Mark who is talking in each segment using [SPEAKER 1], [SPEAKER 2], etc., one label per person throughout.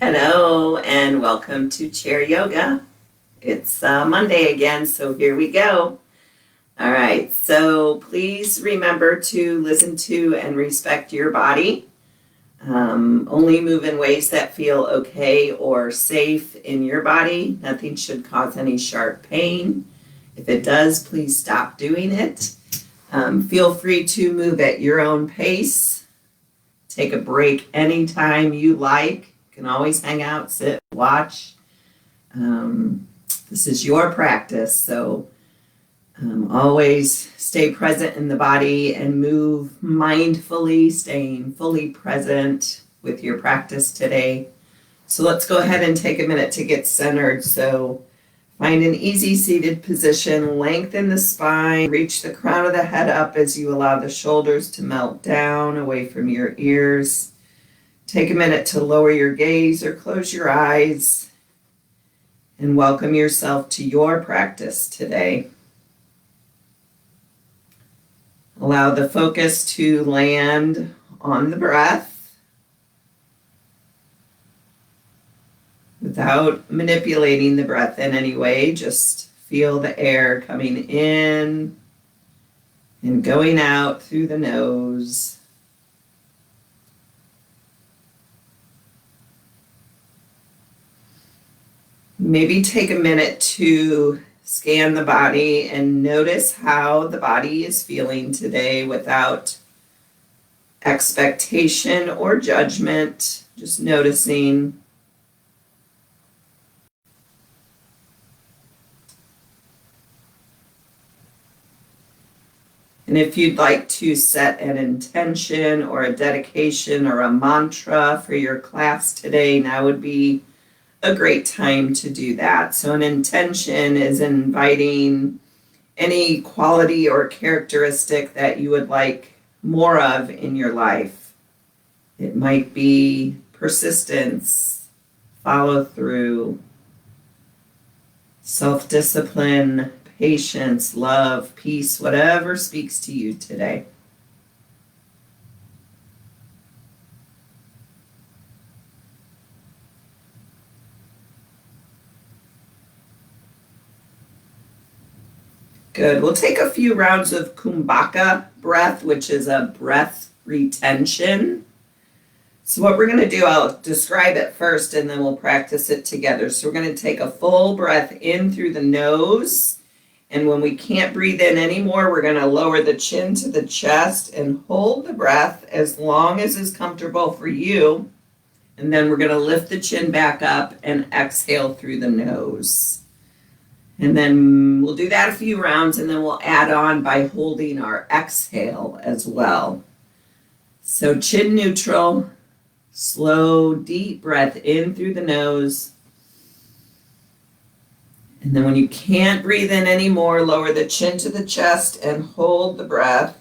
[SPEAKER 1] Hello and welcome to Chair Yoga. It's Monday again, so here we go. All right, so please remember to listen to and respect your body. Only move in ways that feel okay or safe in your body. Nothing should cause any sharp pain. If it does, please stop doing it. Feel free to move at your own pace. Take a break anytime you like. You can always hang out, sit, watch. This is your practice, so always stay present in the body and move mindfully, staying fully present with your practice today. So let's go ahead and take a minute to get centered. So find an easy seated position, lengthen the spine, reach the crown of the head up as you allow the shoulders to melt down away from your ears. Take a minute to lower your gaze or close your eyes and welcome yourself to your practice today. Allow the focus to land on the breath without manipulating the breath in any way. Just feel the air coming in and going out through the nose. Maybe take a minute to scan the body and notice how the body is feeling today without expectation or judgment, just noticing. And if you'd like to set an intention or a dedication or a mantra for your class today, now would be a great time to do that. So an intention is inviting any quality or characteristic that you would like more of in your life. It might be persistence, follow through, self-discipline, patience, love, peace, whatever speaks to you today. Good. We'll take a few rounds of Kumbhaka Breath, which is a breath retention. So what we're going to do, I'll describe it first and then we'll practice it together. So we're going to take a full breath in through the nose. And when we can't breathe in anymore, we're going to lower the chin to the chest and hold the breath as long as is comfortable for you. And then we're going to lift the chin back up and exhale through the nose. And then we'll do that a few rounds and then we'll add on by holding our exhale as well. So chin neutral, slow, deep breath in through the nose. And then when you can't breathe in anymore, lower the chin to the chest and hold the breath.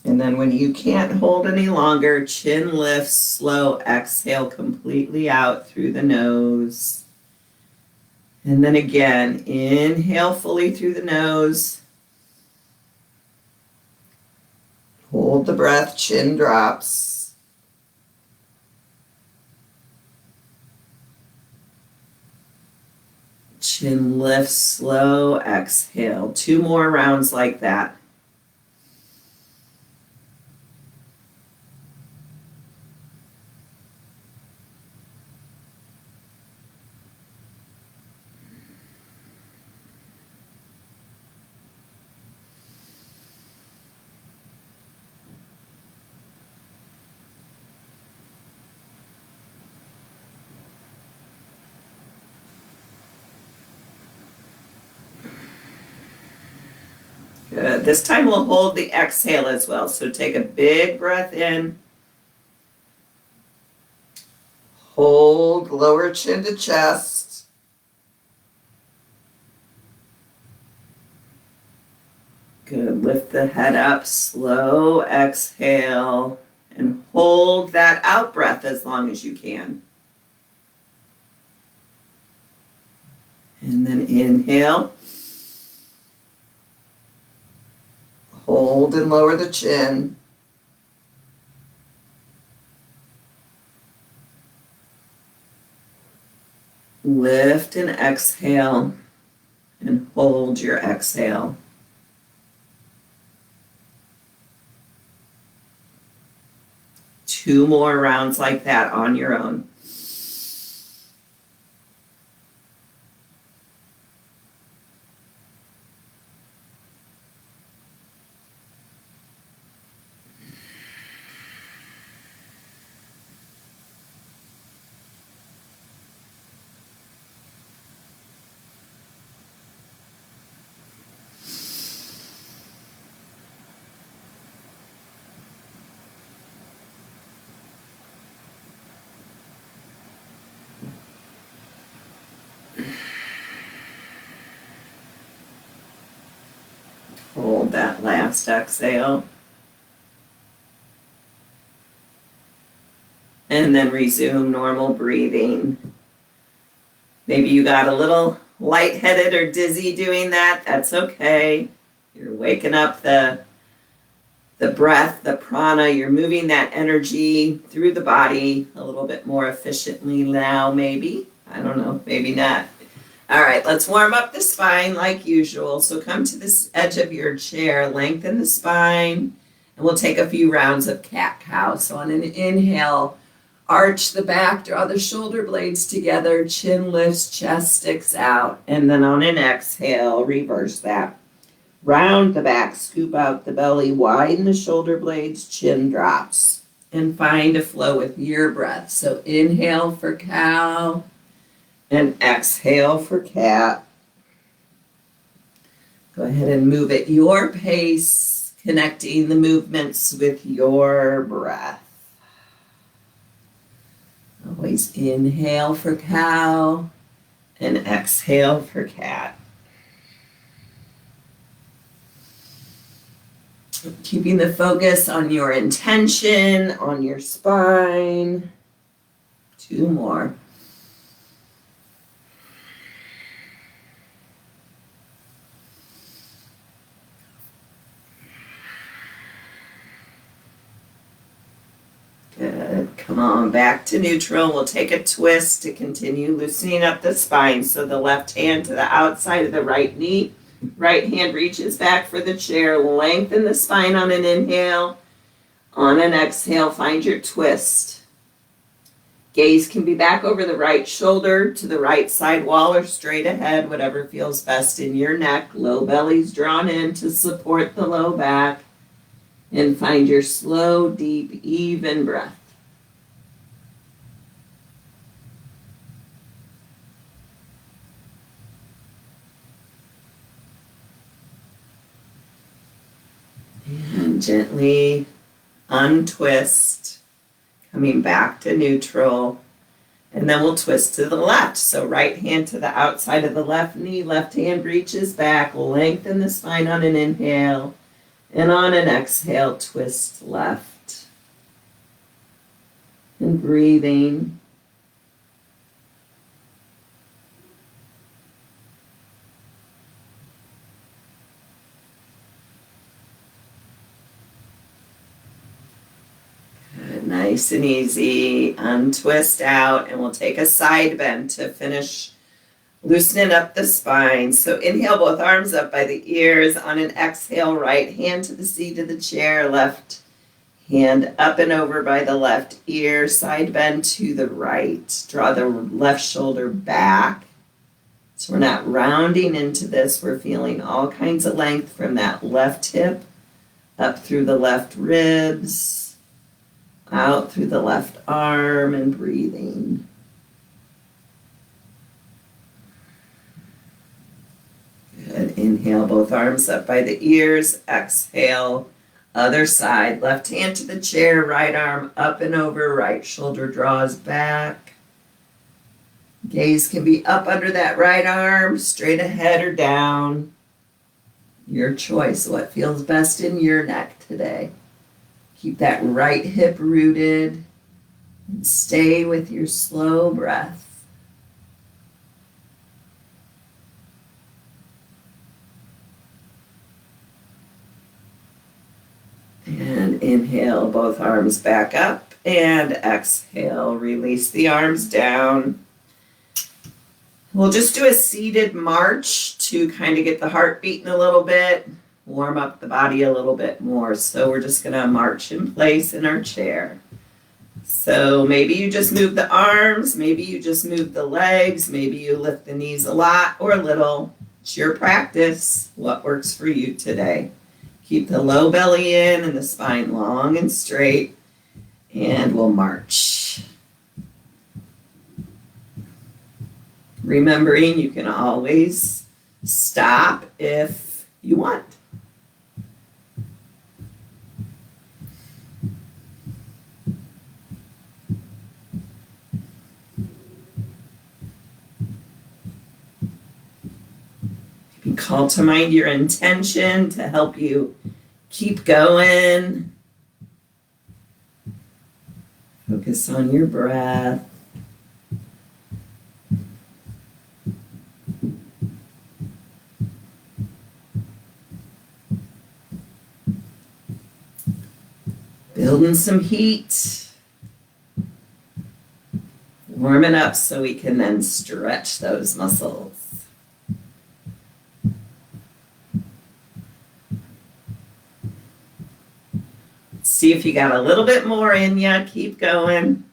[SPEAKER 1] And then when you can't hold any longer, chin lifts, slow exhale completely out through the nose. And then again, inhale fully through the nose. Hold the breath, chin drops. Chin lifts, slow exhale. 2 more rounds like that. Good. This time we'll hold the exhale as well. So take a big breath in. Hold, lower chin to chest. Good. Lift the head up, slow exhale, and hold that out breath as long as you can. And then inhale. Hold and lower the chin. Lift and exhale, and hold your exhale. Two more rounds like that on your own. Hold that last exhale. And then resume normal breathing. Maybe you got a little lightheaded or dizzy doing that. That's okay. You're waking up the breath, the prana. You're moving that energy through the body a little bit more efficiently now, maybe. I don't know, maybe not. All right, let's warm up the spine like usual. So come to this edge of your chair, lengthen the spine, and we'll take a few rounds of cat-cow. So on an inhale, arch the back, draw the shoulder blades together, chin lifts, chest sticks out. And then on an exhale, reverse that. Round the back, scoop out the belly, widen the shoulder blades, chin drops. And find a flow with your breath. So inhale for cow. And exhale for cat. Go ahead and move at your pace, connecting the movements with your breath. Always inhale for cow and exhale for cat. Keeping the focus on your intention, on your spine. Two more. Good. Come on, back to neutral. We'll take a twist to continue loosening up the spine. So the left hand to the outside of the right knee. Right hand reaches back for the chair. Lengthen the spine on an inhale. On an exhale, find your twist. Gaze can be back over the right shoulder to the right side wall or straight ahead, whatever feels best in your neck. Low belly's drawn in to support the low back. And find your slow, deep, even breath. And gently untwist, coming back to neutral. And then we'll twist to the left. So right hand to the outside of the left knee, left hand reaches back, lengthen the spine on an inhale. And on an exhale, twist left. And breathing. Good, nice and easy. Untwist out, and we'll take a side bend to finish loosening up the spine. So inhale, both arms up by the ears. On an exhale, right hand to the seat of the chair, left hand up and over by the left ear, side bend to the right. Draw the left shoulder back. So we're not rounding into this. We're feeling all kinds of length from that left hip, up through the left ribs, out through the left arm, and breathing. Good. Inhale, both arms up by the ears. Exhale, other side. Left hand to the chair, right arm up and over, right shoulder draws back. Gaze can be up under that right arm, straight ahead or down. Your choice, what feels best in your neck today. Keep that right hip rooted and stay with your slow breath. And inhale, both arms back up, and exhale, release the arms down. We'll just do a seated march to kind of get the heart beating a little bit, warm up the body a little bit more. So we're just going to march in place in our chair. So maybe you just move the arms, maybe you just move the legs, maybe you lift the knees a lot or a little. It's your practice, what works for you today. Keep the low belly in and the spine long and straight, and we'll march. Remembering you can always stop if you want. You can call to mind your intention to help you keep going. Focus on your breath. Building some heat. Warming up so we can then stretch those muscles. See if you got a little bit more in you. Keep going.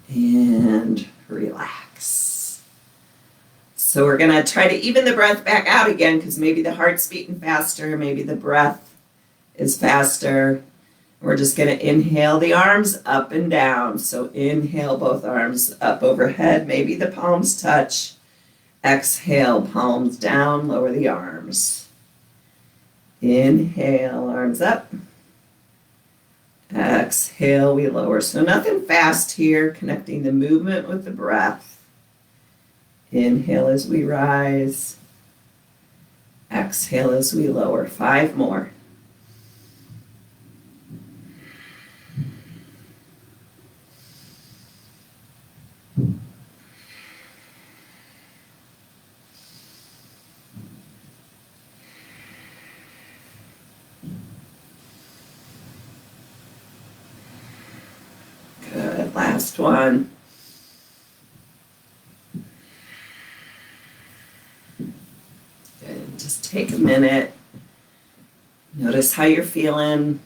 [SPEAKER 1] And relax. So we're going to try to even the breath back out again because maybe the heart's beating faster, maybe the breath is faster. We're just going to inhale the arms up and down. So inhale both arms up overhead, maybe the palms touch. Exhale, palms down, lower the arms. Inhale, arms up. Exhale, we lower. So nothing fast here, connecting the movement with the breath. Inhale as we rise. Exhale as we lower. 5 more. Good. Last one. Good. Just take a minute. Notice how you're feeling.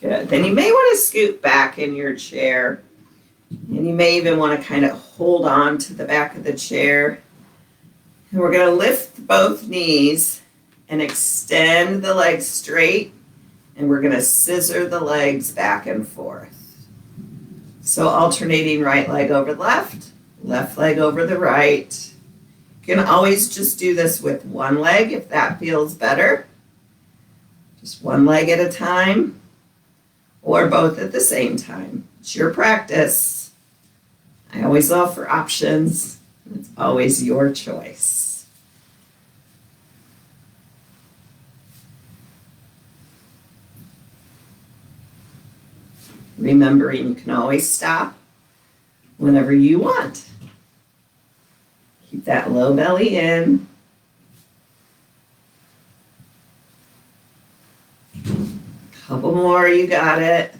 [SPEAKER 1] Good. Then you may want to scoot back in your chair. And you may even want to kind of hold on to the back of the chair. And we're going to lift both knees and extend the legs straight. And we're going to scissor the legs back and forth. So alternating right leg over left leg over the right. You can always just do this with one leg if that feels better. Just one leg at a time or both at the same time. It's your practice. I always offer options. It's always your choice. Remembering you can always stop whenever you want. Keep that low belly in. Couple more, you got it.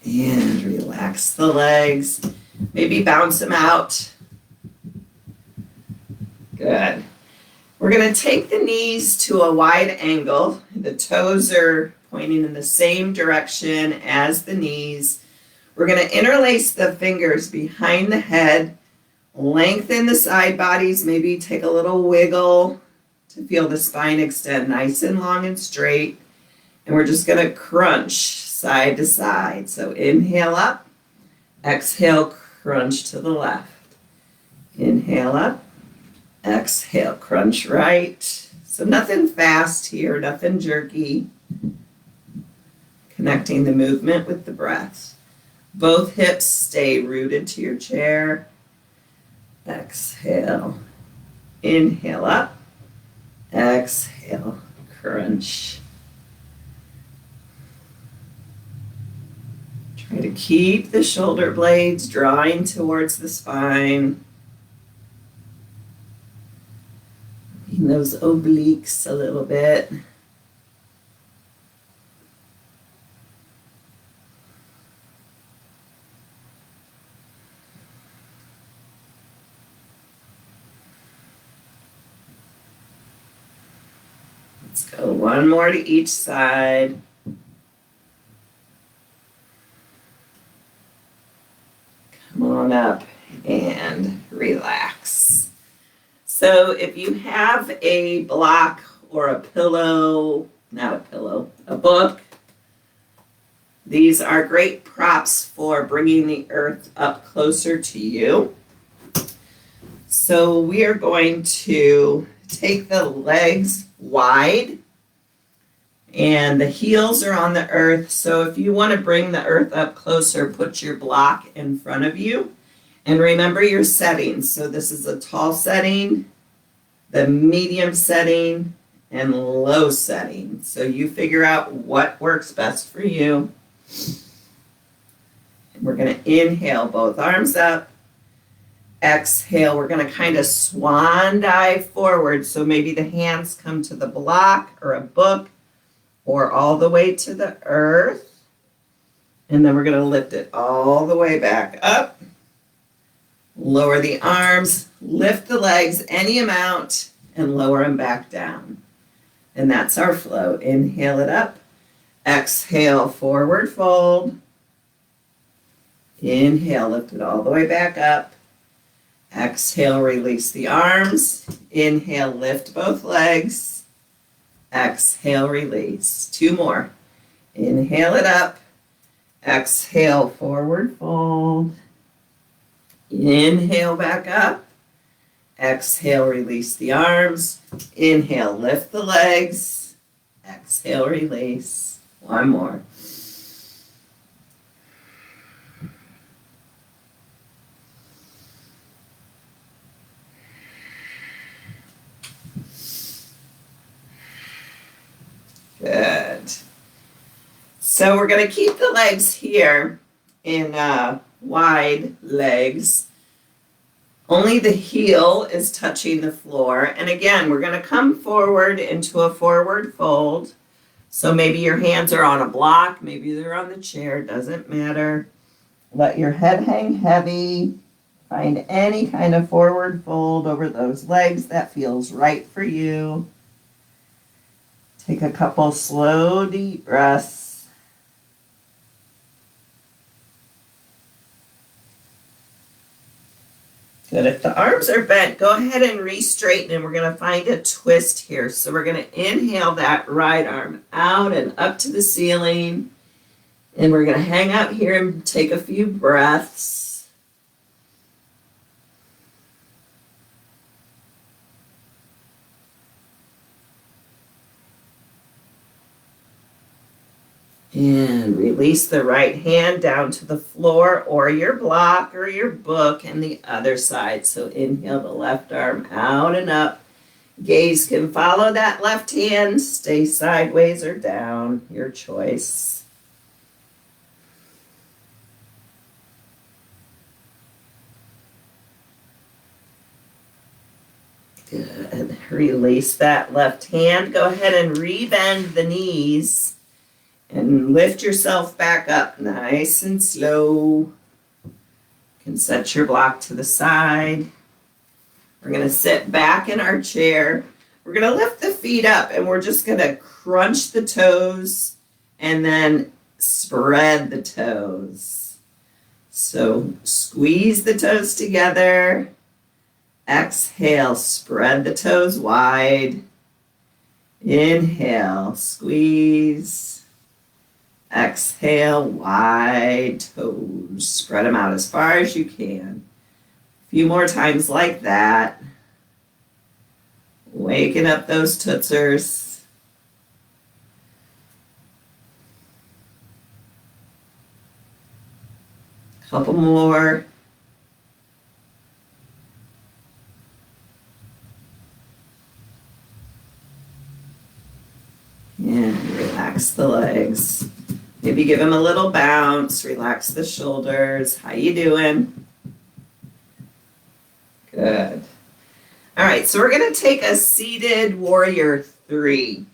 [SPEAKER 1] And relax the legs. Maybe bounce them out. Good. We're going to take the knees to a wide angle. The toes are pointing in the same direction as the knees. We're going to interlace the fingers behind the head, lengthen the side bodies, maybe take a little wiggle to feel the spine extend nice and long and straight. And we're just going to crunch side to side. So inhale up, exhale, crunch to the left. Inhale up. Exhale, crunch right. So nothing fast here, nothing jerky. Connecting the movement with the breath. Both hips stay rooted to your chair. Exhale. Inhale up. Exhale, crunch. Try to keep the shoulder blades drawing towards the spine. Working those obliques a little bit. Let's go one more to each side. Come on up and relax. So if you have a block or a pillow, not a pillow, a book, these are great props for bringing the earth up closer to you. So we are going to take the legs wide and the heels are on the earth. So if you want to bring the earth up closer, put your block in front of you. And remember your settings. So this is a tall setting, the medium setting, and low setting. So you figure out what works best for you. And we're going to inhale both arms up. Exhale, we're going to kind of swan dive forward. So maybe the hands come to the block or a book or all the way to the earth. And then we're going to lift it all the way back up. Lower the arms, lift the legs any amount, and lower them back down. And that's our flow. Inhale it up. Exhale, forward fold. Inhale, lift it all the way back up. Exhale, release the arms. Inhale, lift both legs. Exhale, release. Two more. Inhale it up. Exhale, forward fold. Inhale back up. Exhale, release the arms. Inhale, lift the legs. Exhale, release. One more. Good. So we're going to keep the legs here in wide legs. Only the heel is touching the floor. And again, we're going to come forward into a forward fold. So maybe your hands are on a block, maybe they're on the chair, doesn't matter. Let your head hang heavy. Find any kind of forward fold over those legs that feels right for you. Take a couple slow, deep breaths. Good. If the arms are bent, go ahead and re-straighten, and we're going to find a twist here. So we're going to inhale that right arm out and up to the ceiling. And we're going to hang out here and take a few breaths. And release the right hand down to the floor or your block or your book and the other side. So inhale the left arm out and up. Gaze can follow that left hand. Stay sideways or down, your choice. Good. Release that left hand. Go ahead and rebend the knees. And lift yourself back up nice and slow. You can set your block to the side. We're going to sit back in our chair. We're going to lift the feet up and we're just going to crunch the toes and then spread the toes. So squeeze the toes together. Exhale, spread the toes wide. Inhale, squeeze. Exhale, wide toes. Spread them out as far as you can. A few more times like that. Waking up those tootsers. Couple more. And relax the legs. Maybe give them a little bounce. Relax the shoulders. How you doing? Good. All right, so we're going to take a seated warrior 3.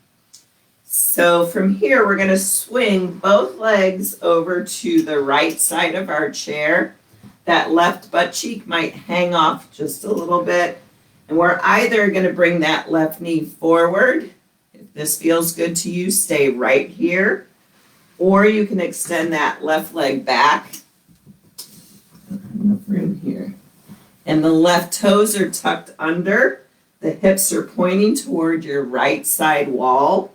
[SPEAKER 1] So from here, we're going to swing both legs over to the right side of our chair. That left butt cheek might hang off just a little bit. And we're either going to bring that left knee forward. If this feels good to you, stay right here. Or you can extend that left leg back. Enough room here. And the left toes are tucked under. The hips are pointing toward your right side wall.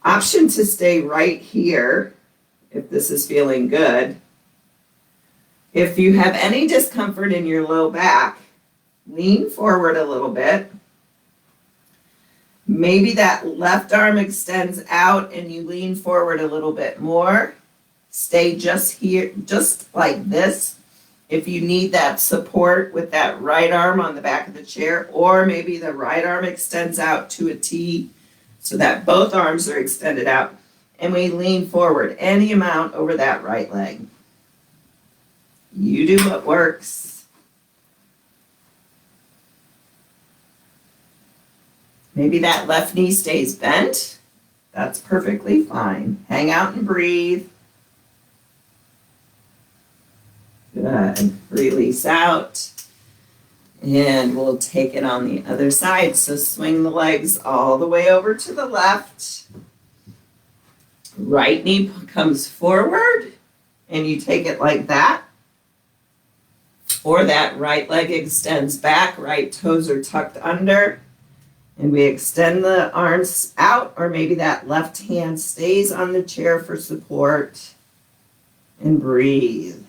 [SPEAKER 1] Option to stay right here if this is feeling good. If you have any discomfort in your low back, lean forward a little bit. Maybe that left arm extends out and you lean forward a little bit more. Stay just here, just like this. If you need that support with that right arm on the back of the chair, or maybe the right arm extends out to a T so that both arms are extended out, and we lean forward any amount over that right leg. You do what works. Maybe that left knee stays bent. That's perfectly fine. Hang out and breathe. Good. Release out. And we'll take it on the other side. So swing the legs all the way over to the left. Right knee comes forward and you take it like that. Or that right leg extends back, right toes are tucked under. And we extend the arms out, or maybe that left hand stays on the chair for support. And breathe.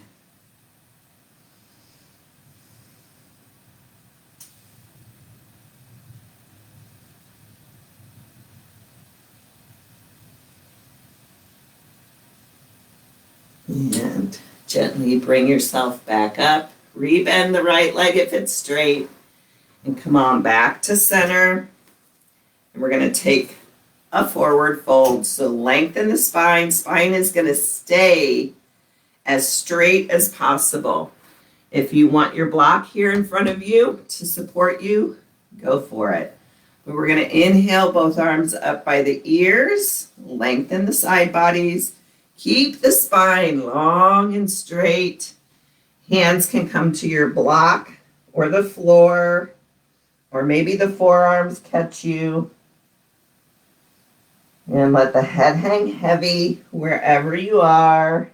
[SPEAKER 1] And gently bring yourself back up. Rebend the right leg if it's straight. And come on back to center. And we're going to take a forward fold. So lengthen the spine. Spine is going to stay as straight as possible. If you want your block here in front of you to support you, go for it. But we're going to inhale both arms up by the ears. Lengthen the side bodies. Keep the spine long and straight. Hands can come to your block or the floor, or maybe the forearms catch you. And let the head hang heavy wherever you are.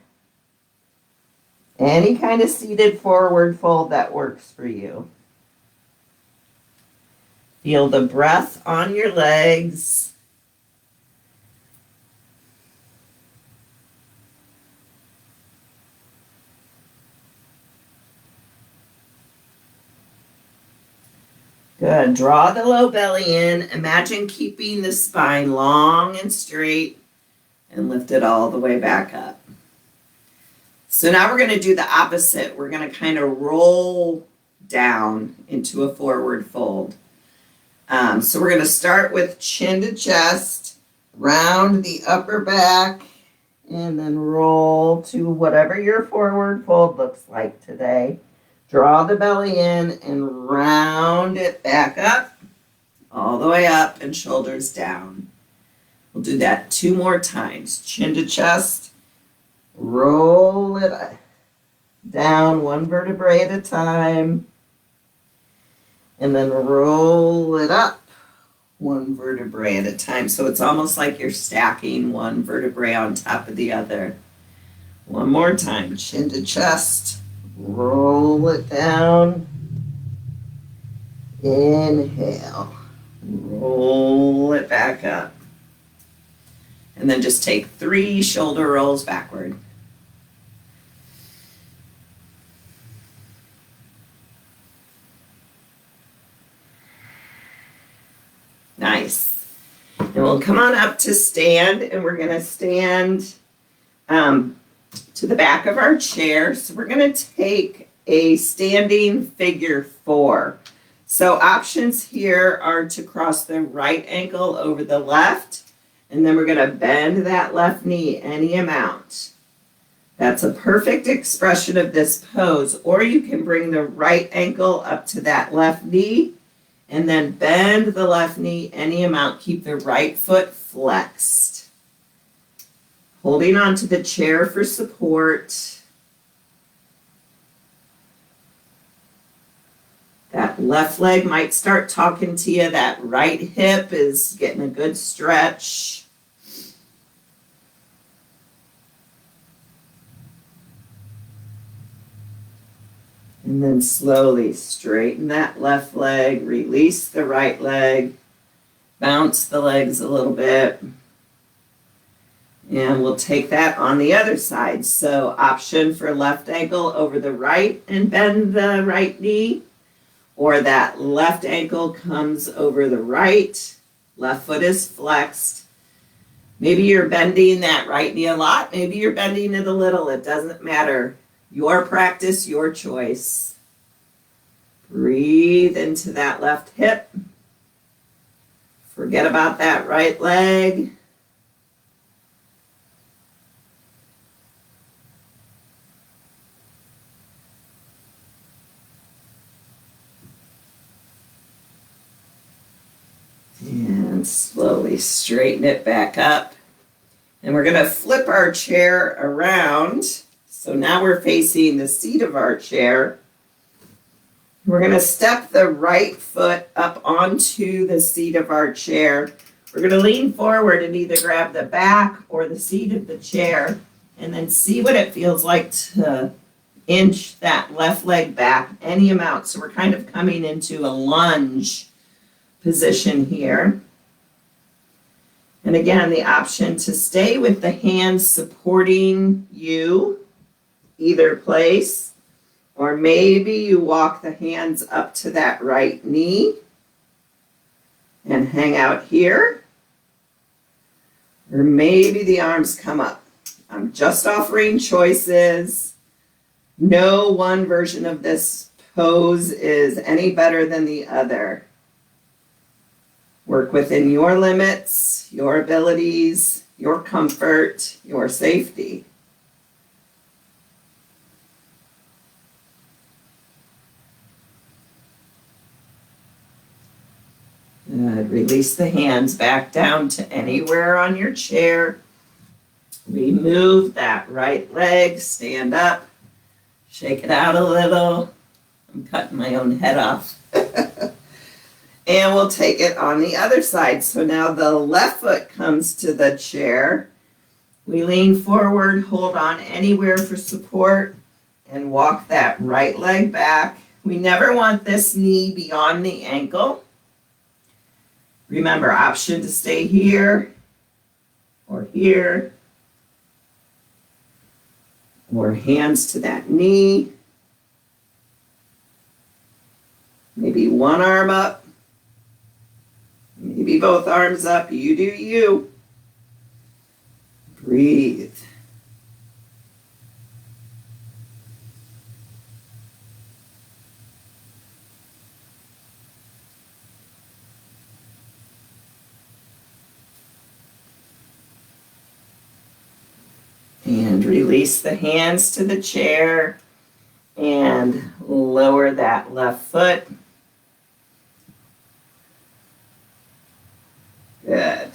[SPEAKER 1] Any kind of seated forward fold that works for you. Feel the breath on your legs. Good. Draw the low belly in. Imagine keeping the spine long and straight and lift it all the way back up. So now we're going to do the opposite. We're going to kind of roll down into a forward fold. So we're going to start with chin to chest, round the upper back, and then roll to whatever your forward fold looks like today. Draw the belly in and round it back up, all the way up and shoulders down. We'll do that 2 more times. Chin to chest, roll it down 1 vertebrae at a time, and then roll it up 1 vertebrae at a time. So it's almost like you're stacking 1 vertebrae on top of the other. 1 more time. Chin to chest. Roll it down. Inhale. Roll it back up. And then just take 3 shoulder rolls backward. Nice. And we'll come on up to stand, and we're going to stand to the back of our chair. So we're going to take a standing figure 4. So options here are to cross the right ankle over the left, and then we're going to bend that left knee any amount. That's a perfect expression of this pose. Or you can bring the right ankle up to that left knee and then bend the left knee any amount. Keep the right foot flexed. Holding onto the chair for support. That left leg might start talking to you. That right hip is getting a good stretch. And then slowly straighten that left leg, release the right leg, bounce the legs a little bit. And we'll take that on the other side. So option for left ankle over the right and bend the right knee, or that left ankle comes over the right, left foot is flexed. Maybe you're bending that right knee a lot, maybe you're bending it a little, it doesn't matter. Your practice, your choice. Breathe into that left hip. Forget about that right leg. And slowly straighten it back up. And we're going to flip our chair around. So now we're facing the seat of our chair. We're going to step the right foot up onto the seat of our chair. We're going to lean forward and either grab the back or the seat of the chair and then see what it feels like to inch that left leg back any amount. So we're kind of coming into a lunge position here. And again, the option to stay with the hands supporting you either place, or maybe you walk the hands up to that right knee and hang out here, or maybe the arms come up. I'm just offering choices. No one version of this pose is any better than the other. Work within your limits, your abilities, your comfort, your safety. Good. Release the hands back down to anywhere on your chair. Remove that right leg, stand up, shake it out a little. I'm cutting my own head off. And we'll take it on the other side. So now the left foot comes to the chair. We lean forward, hold on anywhere for support, and walk that right leg back. We never want this knee beyond the ankle. Remember, option to stay here, or here, or hands to that knee. Maybe one arm up. Maybe both arms up. You do you. Breathe. And release the hands to the chair and lower that left foot. Good.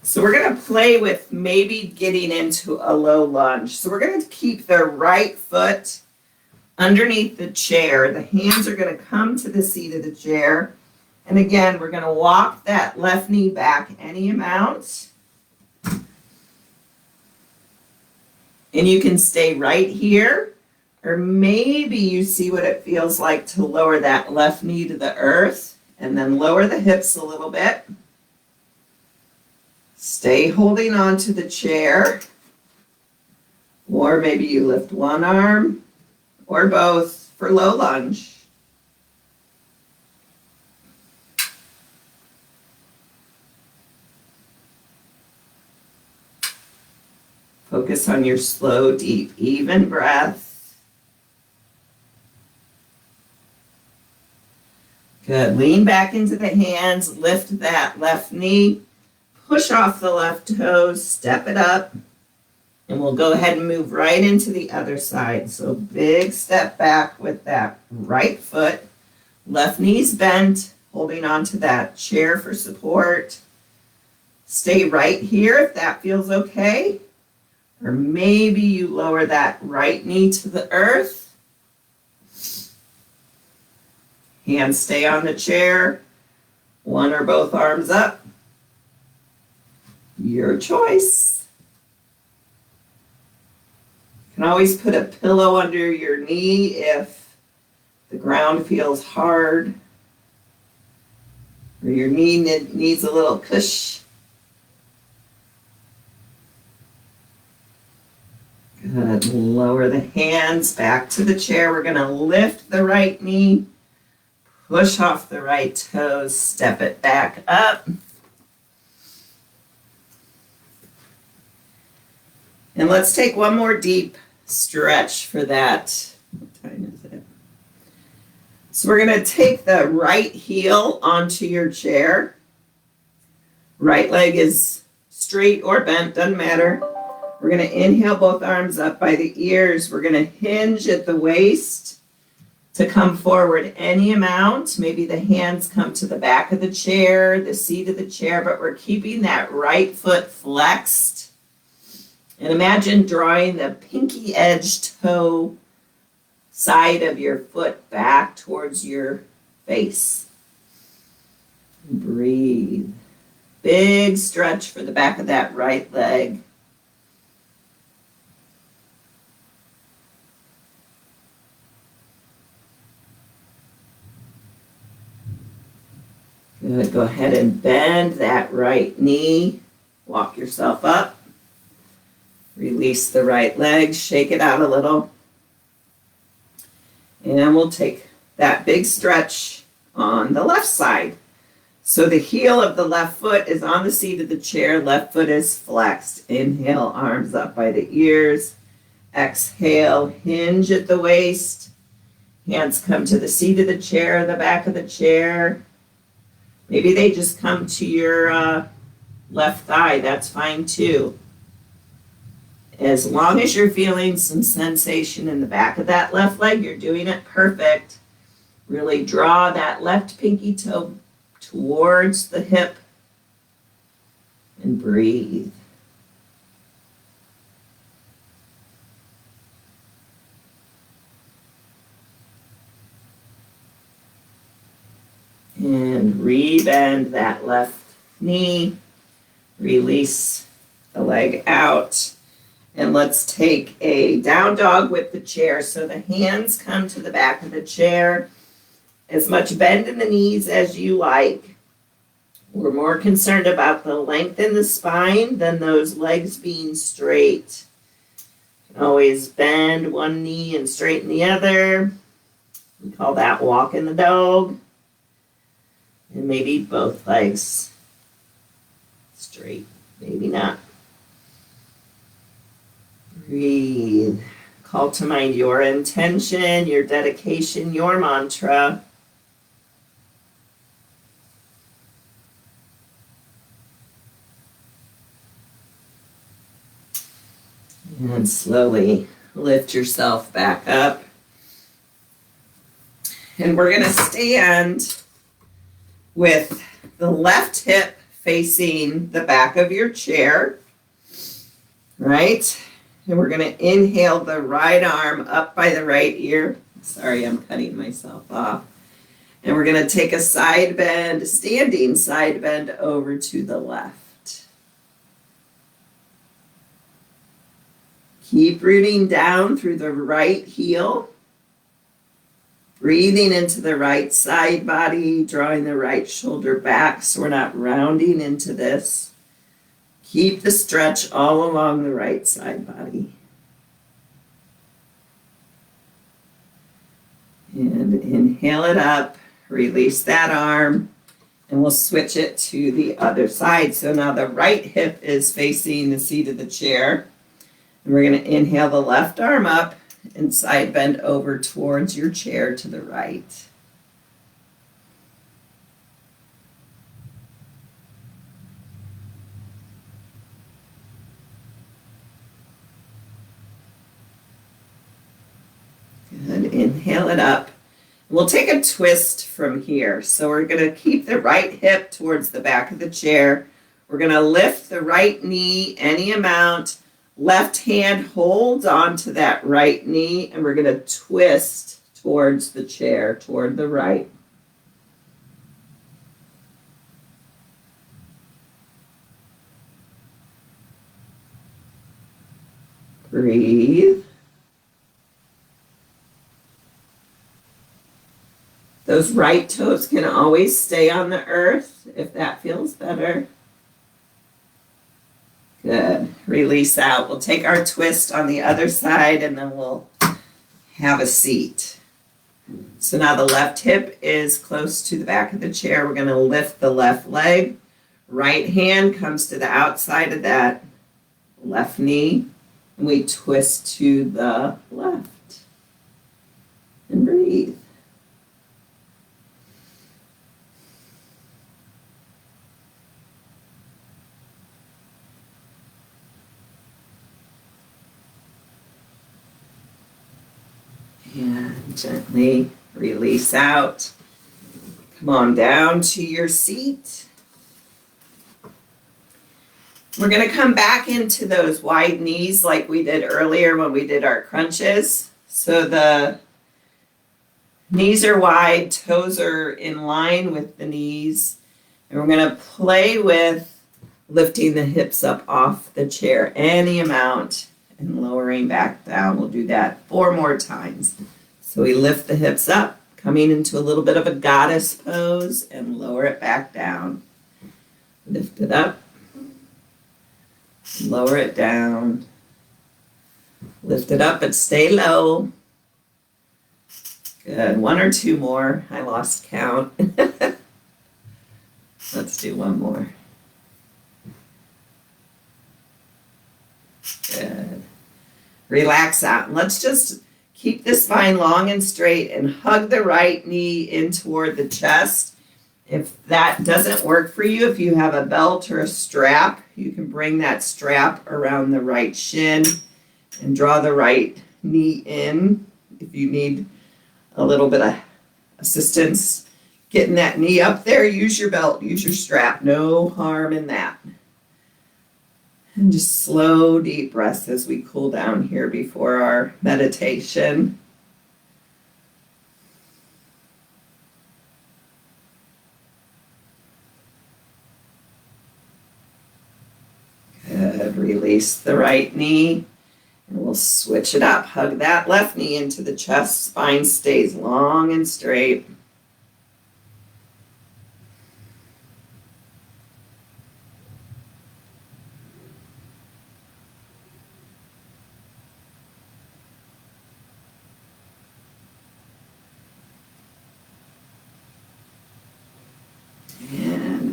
[SPEAKER 1] So we're going to play with maybe getting into a low lunge. So we're going to keep the right foot underneath the chair. The hands are going to come to the seat of the chair. And again, we're going to walk that left knee back any amount. And you can stay right here, or maybe you see what it feels like to lower that left knee to the earth and then lower the hips a little bit. Stay holding on to the chair, or maybe you lift one arm or both for low lunge. Focus on your slow, deep, even breath. Good. Lean back into the hands. Lift that left knee. Push off the left toes. Step it up. And we'll go ahead and move right into the other side. So big step back with that right foot. Left knee's bent, holding onto that chair for support. Stay right here if that feels okay. Or maybe you lower that right knee to the earth. Hands stay on the chair. One or both arms up. Your choice. You can always put a pillow under your knee if the ground feels hard or your knee needs a little push. Good. Lower the hands back to the chair. We're going to lift the right knee, push off the right toes, step it back up. And let's take one more deep stretch for that. What time is it? So we're going to take the right heel onto your chair. Right leg is straight or bent, doesn't matter. We're going to inhale both arms up by the ears. We're going to hinge at the waist to come forward any amount. Maybe the hands come to the back of the chair, the seat of the chair, but we're keeping that right foot flexed. And imagine drawing the pinky edge toe side of your foot back towards your face. Breathe. Big stretch for the back of that right leg. Good. Go ahead and bend that right knee. Walk yourself up. Release the right leg. Shake it out a little. And we'll take that big stretch on the left side. So the heel of the left foot is on the seat of the chair. Left foot is flexed. Inhale, arms up by the ears. Exhale, hinge at the waist. Hands come to the seat of the chair, the back of the chair. Maybe they just come to your left thigh. That's fine too. As long as you're feeling some sensation in the back of that left leg, you're doing it perfect. Really draw that left pinky toe towards the hip and breathe. And rebend that left knee. Release the leg out. And let's take a down dog with the chair. So the hands come to the back of the chair. As much bend in the knees as you like. We're more concerned about the length in the spine than those legs being straight. You can always bend one knee and straighten the other. We call that walking the dog. And maybe both legs straight, maybe not. Breathe. Call to mind your intention, your dedication, your mantra. And slowly lift yourself back up. And we're going to stand with the left hip facing the back of your chair, right? And we're going to inhale the right arm up by the right ear. Sorry, I'm cutting myself off. And we're going to take a side bend, standing side bend over to the left. Keep rooting down through the right heel. Breathing into the right side body, drawing the right shoulder back so we're not rounding into this. Keep the stretch all along the right side body. And inhale it up, release that arm, and we'll switch it to the other side. So now the right hip is facing the seat of the chair. And we're going to inhale the left arm up and side bend over towards your chair to the right. inhale it up. We'll take a twist from here. So we're going to keep the right hip towards the back of the chair. We're going to lift the right knee any amount. Left hand holds onto that right knee, and we're going to twist towards the chair, toward the right. Breathe. Those right toes can always stay on the earth if that feels better. Good. Release out. We'll take our twist on the other side and then we'll have a seat. So now the left hip is close to the back of the chair. We're going to lift the left leg. Right hand comes to the outside of that left knee. And we twist to the left. And breathe. And gently release out. Come on down to your seat. We're going to come back into those wide knees like we did earlier when we did our crunches. So the knees are wide, toes are in line with the knees. And we're going to play with lifting the hips up off the chair any amount and lowering back down. We'll do that 4 more times. So we lift the hips up, coming into a little bit of a goddess pose, and lower it back down. Lift it up, lower it down. Lift it up, but stay low. Good. 1 or 2 more. I lost count. Let's do 1 more. Good. Relax out. Let's just keep the spine long and straight and hug the right knee in toward the chest. If that doesn't work for you, if you have a belt or a strap, you can bring that strap around the right shin and draw the right knee in. If you need a little bit of assistance getting that knee up there, use your belt, use your strap. No harm in that. And just slow, deep breaths as we cool down here before our meditation. Good. Release the right knee. And we'll switch it up. Hug that left knee into the chest. Spine stays long and straight.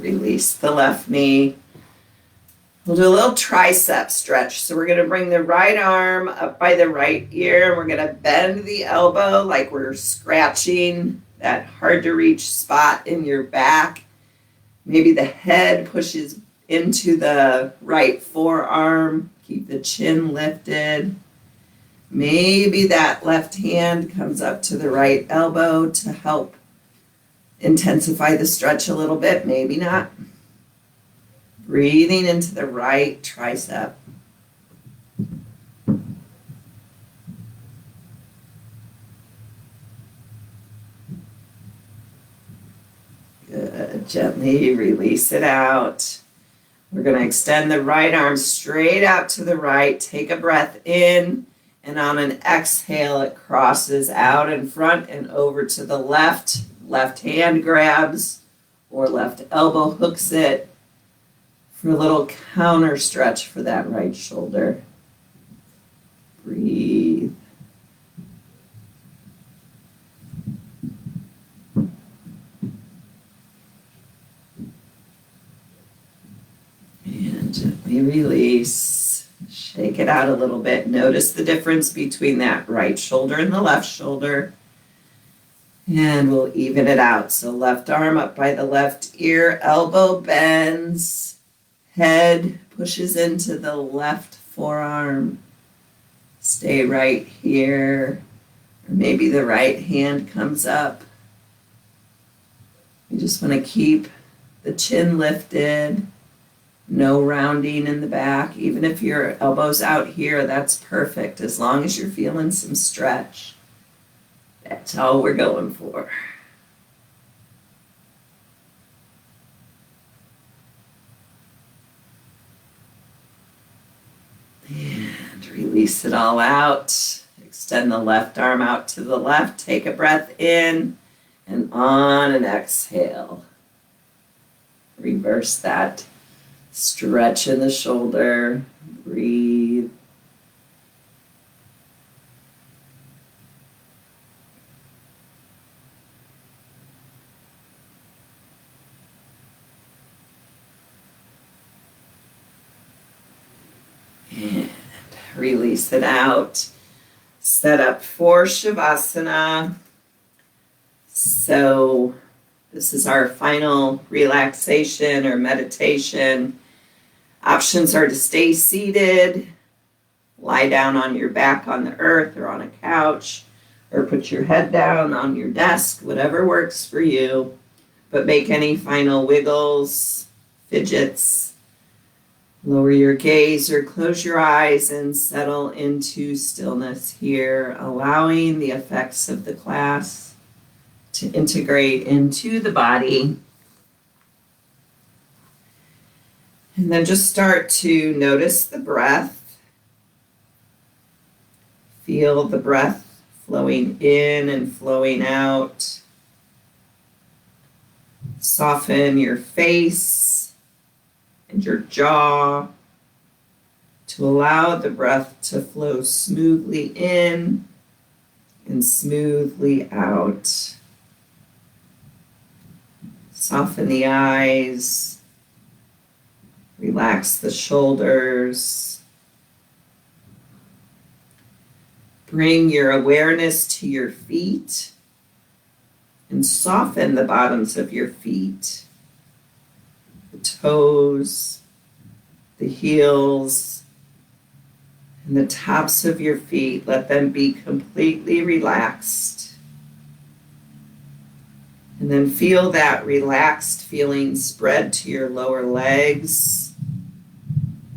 [SPEAKER 1] Release the left knee. We'll do a little tricep stretch. So we're going to bring the right arm up by the right ear, and we're going to bend the elbow like we're scratching that hard to reach spot in your back. Maybe the head pushes into the right forearm. Keep the chin lifted. Maybe that left hand comes up to the right elbow to help intensify the stretch a little bit, maybe not. Breathing into the right tricep. Good. Gently release it out. We're going to extend the right arm straight out to the right. Take a breath in, and on an exhale, it crosses out in front and over to the left. Left hand grabs or left elbow hooks it for a little counter stretch for that right shoulder. Breathe. And gently release. Shake it out a little bit. Notice the difference between that right shoulder and the left shoulder. And we'll even it out. So left arm up by the left ear, elbow bends, head pushes into the left forearm. Stay right here. Or maybe the right hand comes up. You just want to keep the chin lifted, no rounding in the back. Even if your elbow's out here, that's perfect, as long as you're feeling some stretch. That's all we're going for. And release it all out. Extend the left arm out to the left. Take a breath in and on and exhale. Reverse that. Stretch in the shoulder. Breathe. And release it out. Set up for Shavasana. So this is our final relaxation or meditation. Options are to stay seated, lie down on your back on the earth or on a couch, or put your head down on your desk, whatever works for you. But make any final wiggles, fidgets. Lower your gaze or close your eyes and settle into stillness here, allowing the effects of the class to integrate into the body. And then just start to notice the breath. Feel the breath flowing in and flowing out. Soften your face and your jaw to allow the breath to flow smoothly in and smoothly out. Soften the eyes, relax the shoulders. Bring your awareness to your feet and soften the bottoms of your feet. The toes, the heels, and the tops of your feet. Let them be completely relaxed. And then feel that relaxed feeling spread to your lower legs,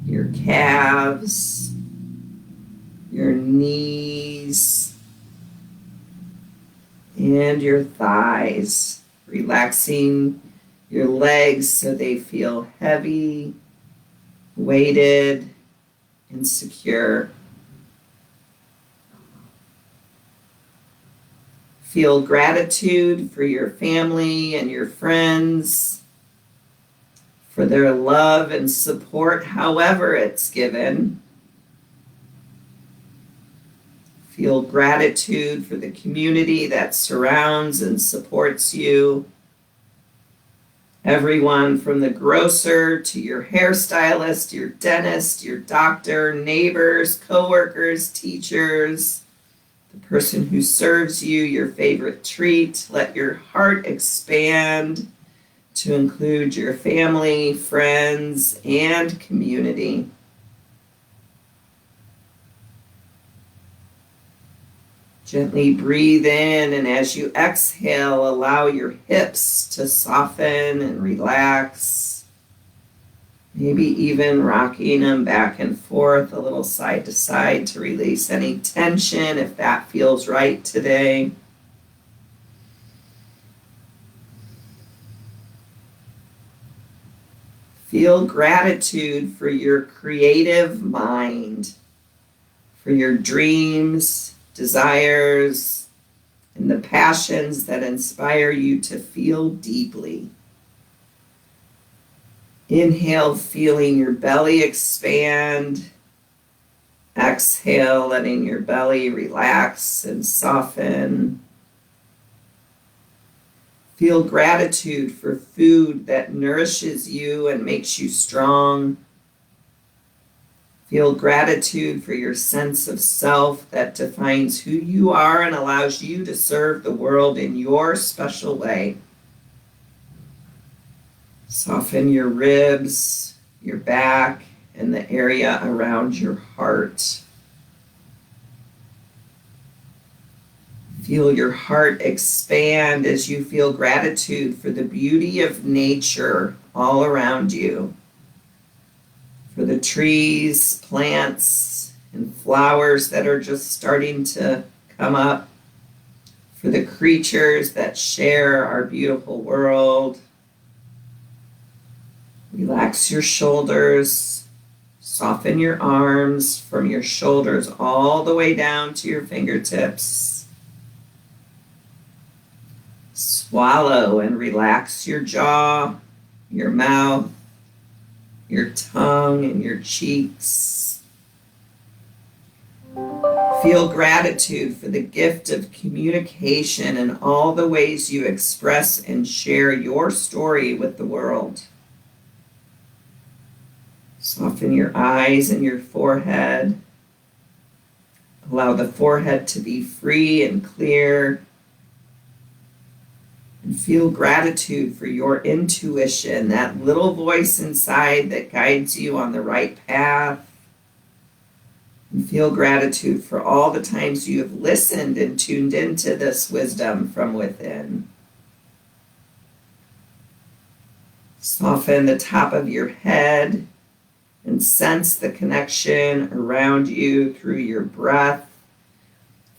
[SPEAKER 1] your calves, your knees, and your thighs. Relaxing your legs so they feel heavy, weighted, and secure. Feel gratitude for your family and your friends, for their love and support, however it's given. Feel gratitude for the community that surrounds and supports you. Everyone from the grocer to your hairstylist, your dentist, your doctor, neighbors, coworkers, teachers, the person who serves you your favorite treat. Let your heart expand to include your family, friends, and community. Gently breathe in, and as you exhale, allow your hips to soften and relax. Maybe even rocking them back and forth, a little side to side to release any tension if that feels right today. Feel gratitude for your creative mind, for your dreams, desires, and the passions that inspire you to feel deeply. Inhale, feeling your belly expand. Exhale, letting your belly relax and soften. Feel gratitude for food that nourishes you and makes you strong. Feel gratitude for your sense of self that defines who you are and allows you to serve the world in your special way. Soften your ribs, your back, and the area around your heart. Feel your heart expand as you feel gratitude for the beauty of nature all around you. For the trees, plants, and flowers that are just starting to come up. For the creatures that share our beautiful world. Relax your shoulders. Soften your arms from your shoulders all the way down to your fingertips. Swallow and relax your jaw, your mouth, your tongue, and your cheeks. Feel gratitude for the gift of communication and all the ways you express and share your story with the world. Soften your eyes and your forehead. Allow the forehead to be free and clear. And feel gratitude for your intuition, that little voice inside that guides you on the right path. And feel gratitude for all the times you have listened and tuned into this wisdom from within. Soften the top of your head and sense the connection around you through your breath.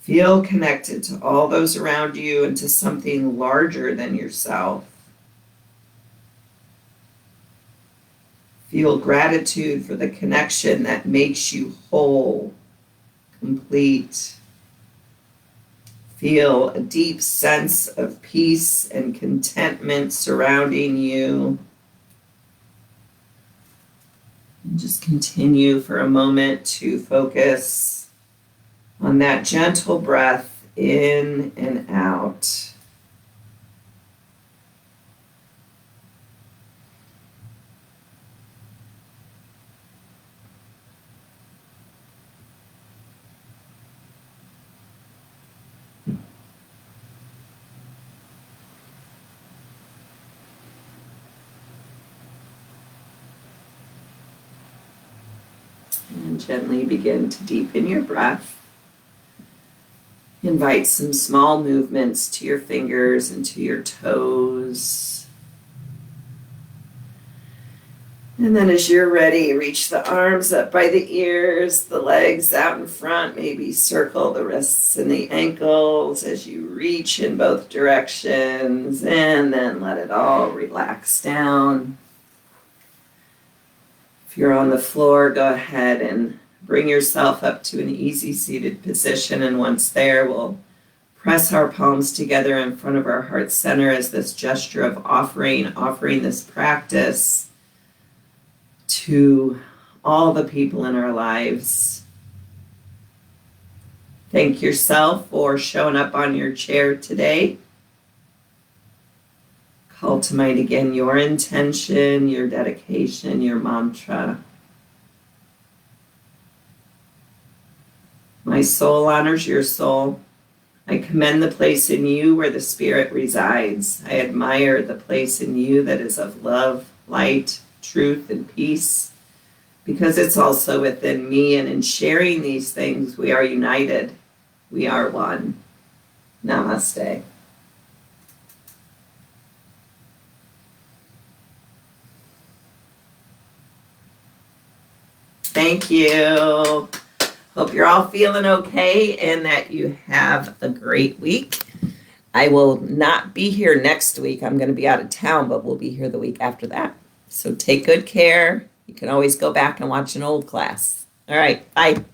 [SPEAKER 1] Feel connected to all those around you and to something larger than yourself. Feel gratitude for the connection that makes you whole, complete. Feel a deep sense of peace and contentment surrounding you. And just continue for a moment to focus on that gentle breath in and out. And gently begin to deepen your breath. Invite some small movements to your fingers and to your toes. And then as you're ready, reach the arms up by the ears, the legs out in front, maybe circle the wrists and the ankles as you reach in both directions, and then let it all relax down. If you're on the floor, go ahead and bring yourself up to an easy seated position, and once there, we'll press our palms together in front of our heart center as this gesture of offering this practice to all the people in our lives. Thank yourself for showing up on your chair today. Call to mind again your intention, your dedication, your mantra. My soul honors your soul. I commend the place in you where the Spirit resides. I admire the place in you that is of love, light, truth, and peace, because it's also within me, and in sharing these things, we are united. We are one. Namaste. Thank you. Hope you're all feeling okay and that you have a great week. I will not be here next week. I'm going to be out of town, but we'll be here the week after that. So take good care. You can always go back and watch an old class. All right. Bye.